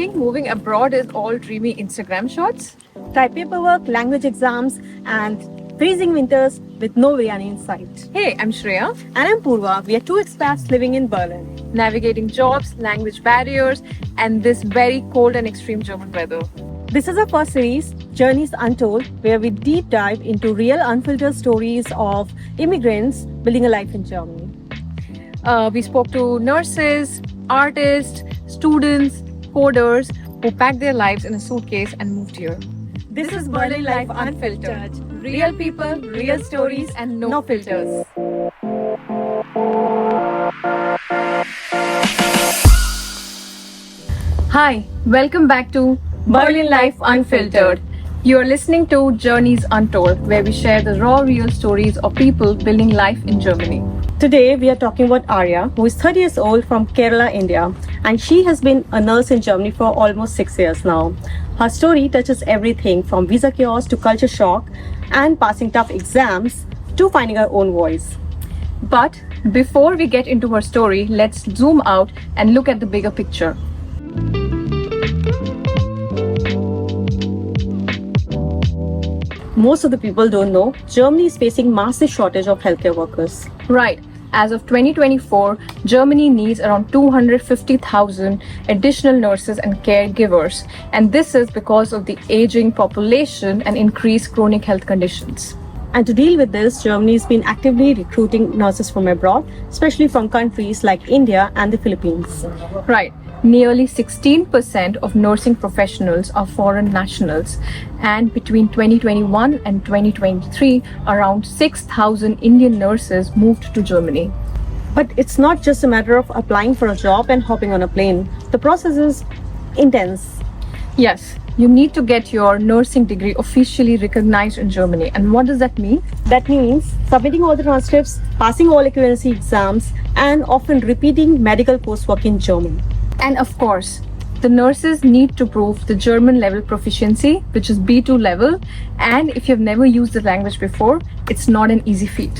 think moving abroad is all dreamy Instagram shots? Try paperwork, language exams, and freezing winters with no biryani in sight. Hey, I'm Shreya. And I'm Purva. We are two expats living in Berlin. Navigating jobs, language barriers, and this very cold and extreme German weather. This is our first series, Journeys Untold, where we deep dive into real unfiltered stories of immigrants building a life in Germany. We spoke to nurses, artists, students, coders who packed their lives in a suitcase and moved here. This is Berlin Life Unfiltered. Real people, real stories, and no filters. Hi, welcome back to Berlin Life Unfiltered. You are listening to Journeys Untold, where we share the raw, real stories of people building life in Germany. Today, we are talking about Arya, who is 30 years old from Kerala, India, and she has been a nurse in Germany for almost 6 years now. Her story touches everything from visa chaos to culture shock and passing tough exams to finding her own voice. But before we get into her story, let's zoom out and look at the bigger picture. Most of the people don't know Germany is facing massive shortage of healthcare workers. Right. As of 2024, Germany needs around 250,000 additional nurses and caregivers. And this is because of the aging population and increased chronic health conditions. And to deal with this, Germany has been actively recruiting nurses from abroad, especially from countries like India and the Philippines. Right. Nearly 16% of nursing professionals are foreign nationals, and between 2021 and 2023, around 6,000 Indian nurses moved to Germany. But it's not just a matter of applying for a job and hopping on a plane. The process is intense. Yes, you need to get your nursing degree officially recognized in Germany. And what does that mean? That means submitting all the transcripts, passing all equivalency exams, and often repeating medical coursework in German. And of course, the nurses need to prove the German level proficiency, which is B2 level. And if you've never used the language before, it's not an easy feat.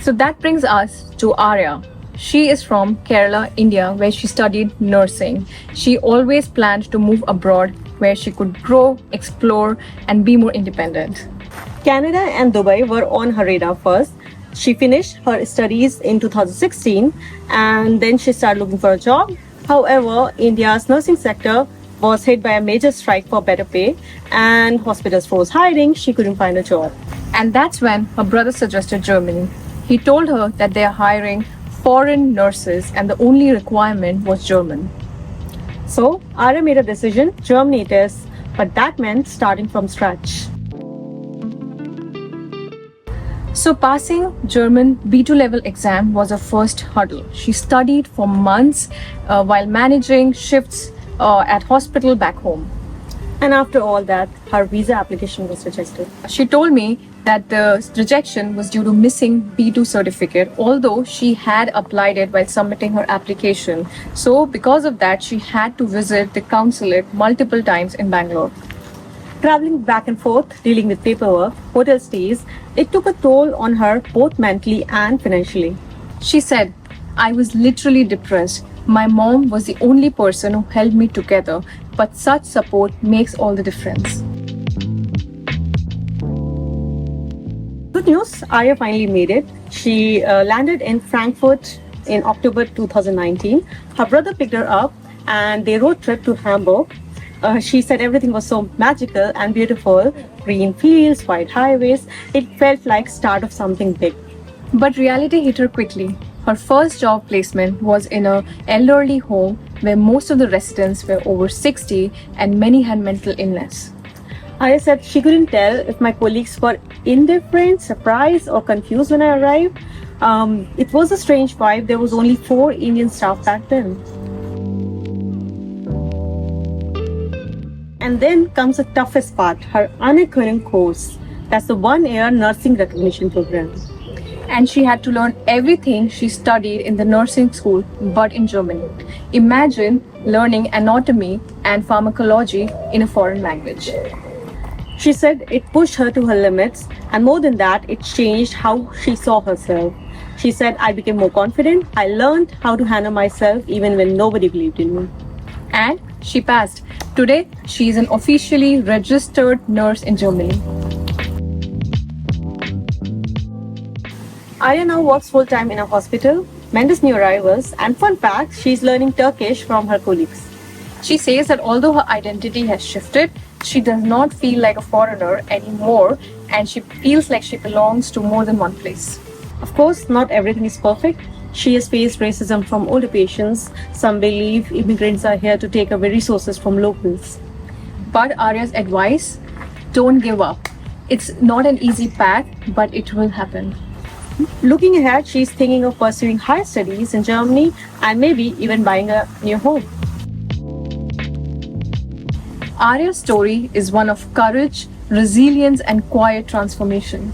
So that brings us to Arya. She is from Kerala, India, where she studied nursing. She always planned to move abroad where she could grow, explore, and be more independent. Canada and Dubai were on her radar first. She finished her studies in 2016 and then she started looking for a job. However, India's nursing sector was hit by a major strike for better pay and hospitals froze hiring. She couldn't find a job. And that's when her brother suggested Germany. He told her that they are hiring foreign nurses and the only requirement was German. So Arya made a decision, Germany it is, but that meant starting from scratch. So passing German B2 level exam was her first hurdle. She studied for months while managing shifts at hospital back home. And after all that, her visa application was rejected. She told me that the rejection was due to missing B2 certificate, although she had applied it while submitting her application. So because of that, she had to visit the consulate multiple times in Bangalore. Traveling back and forth, dealing with paperwork, hotel stays, it took a toll on her both mentally and financially. She said, "I was literally depressed. My mom was the only person who held me together, but such support makes all the difference." Good news, Arya finally made it. She landed in Frankfurt in October 2019. Her brother picked her up and they road trip to Hamburg. She said everything was so magical and beautiful. Green fields, wide highways. It felt like start of something big. But reality hit her quickly. Her first job placement was in an elderly home where most of the residents were over 60 and many had mental illness. Arya said she couldn't tell if my colleagues were indifferent, surprised, or confused when I arrived. It was a strange vibe. There was only 4 Indian staff back then. And then comes the toughest part, her Anerkennung course. That's the 1-year nursing recognition program. And she had to learn everything she studied in the nursing school, but in German. Imagine learning anatomy and pharmacology in a foreign language. She said it pushed her to her limits, and more than that, it changed how she saw herself. She said, I became more confident. I learned how to handle myself even when nobody believed in me. And she passed. Today, she is an officially registered nurse in Germany. Arya now works full time in a hospital, manages new arrivals, and fun fact, she's learning Turkish from her colleagues. She says that although her identity has shifted, she does not feel like a foreigner anymore and she feels like she belongs to more than one place. Of course, not everything is perfect. She has faced racism from older patients. Some believe immigrants are here to take away resources from locals. But Arya's advice, don't give up. It's not an easy path, but it will happen. Looking ahead, she's thinking of pursuing higher studies in Germany and maybe even buying a new home. Arya's story is one of courage, resilience, and quiet transformation.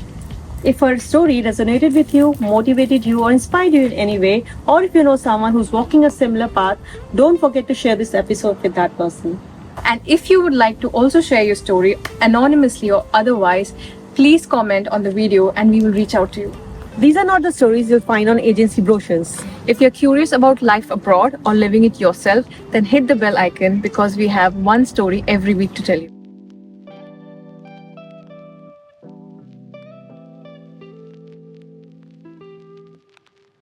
If her story resonated with you, motivated you, or inspired you in any way, or if you know someone who's walking a similar path, don't forget to share this episode with that person. And if you would like to also share your story anonymously or otherwise, please comment on the video and we will reach out to you. These are not the stories you'll find on agency brochures. If you're curious about life abroad or living it yourself, then hit the bell icon because we have one story every week to tell you.